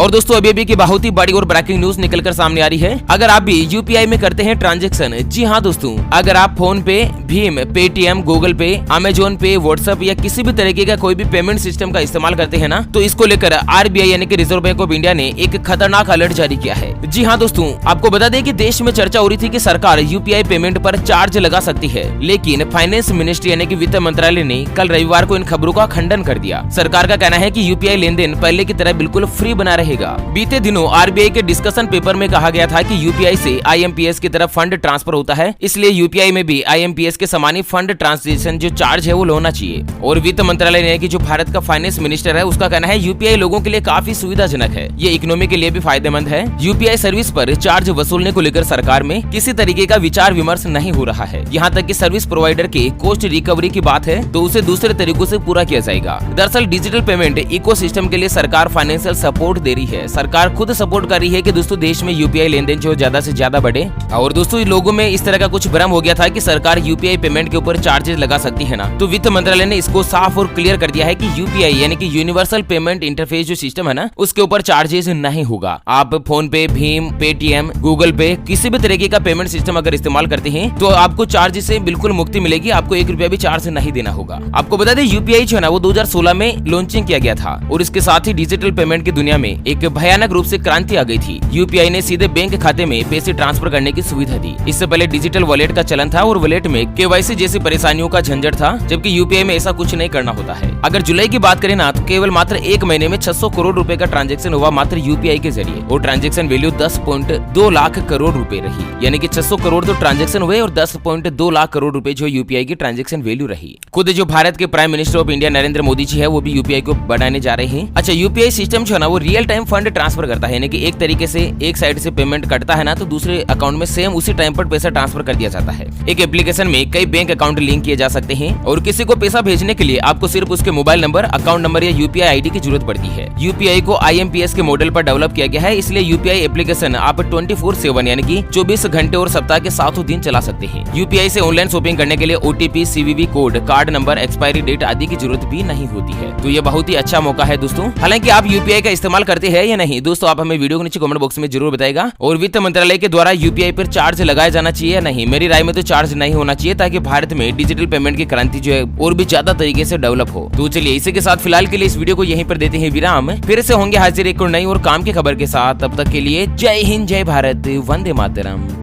और दोस्तों अभी की बहुत ही बड़ी और ब्रेकिंग न्यूज निकलकर सामने आ रही है। अगर आप भी यूपीआई में करते हैं ट्रांजैक्शन, जी हाँ दोस्तों, अगर आप फोन पे, भीम, पेटीएम, गूगल पे, अमेजोन पे, व्हाट्सएप या किसी भी तरीके का कोई भी पेमेंट सिस्टम का इस्तेमाल करते हैं ना, तो इसको लेकर आरबीआई यानी कि रिजर्व बैंक ऑफ इंडिया ने एक खतरनाक अलर्ट जारी किया है। जी हाँ दोस्तों, आपको बता दें कि देश में चर्चा हो रही थी कि सरकार यूपीआई पेमेंट पर चार्ज लगा सकती है, लेकिन फाइनेंस मिनिस्ट्री यानी कि वित्त मंत्रालय ने कल रविवार को इन खबरों का खंडन कर दिया। सरकार का कहना है कि यूपीआई लेन देन पहले की तरह बिल्कुल फ्री बना रहेगा। बीते दिनों आरबीआई के डिस्कशन पेपर में कहा गया था कि यूपीआई से आईएमपीएस की तरफ फंड ट्रांसफर होता है, इसलिए यूपीआई में भी आईएमपीएस के समान ही फंड ट्रांसलेशन जो चार्ज है वो होना चाहिए। और वित्त मंत्रालय ने कि जो भारत का फाइनेंस मिनिस्टर है उसका कहना है यूपीआई लोगों के लिए काफी सुविधाजनक है, ये इकोनॉमी के लिए भी फायदेमंद है। यूपीआई सर्विस पर चार्ज वसूलने को लेकर सरकार में किसी तरीके का विचार विमर्श नहीं हो रहा है। यहाँ तक कि सर्विस प्रोवाइडर के कॉस्ट रिकवरी की बात है तो उसे दूसरे तरीकों से पूरा किया जाएगा। दरअसल डिजिटल पेमेंट इकोसिस्टम के लिए सरकार फाइनेंशियल सपोर्ट दे रही है। सरकार खुद सपोर्ट कर रही है कि दोस्तों देश में यूपीआई लेन देन जो ज्यादा से ज्यादा बढ़े। और दोस्तों लोगों में इस तरह का कुछ भ्रम हो गया था कि सरकार यूपीआई पेमेंट के ऊपर चार्जेस लगा सकती है ना, तो वित्त मंत्रालय ने इसको साफ और क्लियर कर दिया है कि यूपीआई यानी कि यूनिवर्सल पेमेंट इंटरफेस जो सिस्टम है ना, उसके ऊपर चार्जेस नहीं होगा। आप फोन पे, भीम, पेटीएम, गूगल पे, किसी भी तरीके का पेमेंट सिस्टम अगर इस्तेमाल करते हैं तो आपको चार्ज से बिल्कुल मुक्ति मिलेगी, आपको 1 रुपया भी चार्ज नहीं देना होगा। आपको बता दें यूपीआई जो है ना वो 2016 में लॉन्चिंग किया गया था और इसके साथ ही डिजिटल पेमेंट की दुनिया में एक भयानक रूप से क्रांति आ गई थी। यूपीआई ने सीधे बैंक खाते में पैसे ट्रांसफर करने की सुविधा दी। इससे पहले डिजिटल वॉलेट का चलन था और वॉलेट में केवाईसी जैसी परेशानियों का झंझट था, जबकि यूपीआई में ऐसा कुछ नहीं करना होता है। अगर जुलाई की बात करें ना तो केवल मात्र 1 महीने में 600 करोड़ रुपए का ट्रांजैक्शन हुआ मात्र यूपीआई के जरिए और ट्रांजैक्शन वैल्यू 10.2 लाख करोड़ रुपए रही। यानी कि 600 करोड़ तो ट्रांजैक्शन हुए और 10.2 लाख करोड़ रुपए जो यूपीआई की ट्रांजैक्शन वैल्यू रही। खुद जो भारत के prime minister of India Narendra Modi ji है वो भी यूपीआई को बढ़ाने जा रहे हैं। अच्छा, यूपीआई सिस्टम जो है ना वो रियल टाइम फंड ट्रांसफर करता है, यानी कि एक तरीके से एक साइड से पेमेंट कटता है ना तो दूसरे अकाउंट में सेम उसी टाइम पर पैसा ट्रांसफर कर दिया जाता है। एक एप्लीकेशन में कई बैंक अकाउंट लिंक किए जा सकते हैं और किसी को पैसा भेजने के लिए आपको सिर्फ उसके मोबाइल नंबर, अकाउंट नंबर या यूपीआई आईडी की जरूरत पड़ती है। यूपीआई को आईएमपीएस के मॉडल पर डेवलप किया गया है, इसलिए यूपीआई एप्लीकेशन आप 24/7 यानी कि 24 घंटे और सप्ताह के 7 दिन चला सकते हैं। यूपीआई से ऑनलाइन शॉपिंग करने के लिए OTP, CVV code, card number, expiry date आदि की जरूरत भी नहीं होती है। तो ये बहुत ही अच्छा मौका है दोस्तों। हालांकि आप यूपीआई का इस्तेमाल करते हैं या नहीं दोस्तों, आप हमें वीडियो के नीचे कमेंट बॉक्स में जरूर बताएगा। और वित्त मंत्रालय के द्वारा यूपीआई पर चार्ज लगाया जाना चाहिए या नहीं? मेरी राय में तो चार्ज नहीं होना चाहिए, ताकि भारत में डिजिटल पेमेंट की क्रांति जो है और भी ज्यादा तरीके से डेवलप हो। तो चलिए इसी के साथ फिलहाल के लिए इस वीडियो को यहीं पर देते हैं विराम। फिर से होंगे हाजिर एक और नई और काम की खबर के साथ। तब तक के लिए जय हिंद, जय भारत, वंदे मातरम।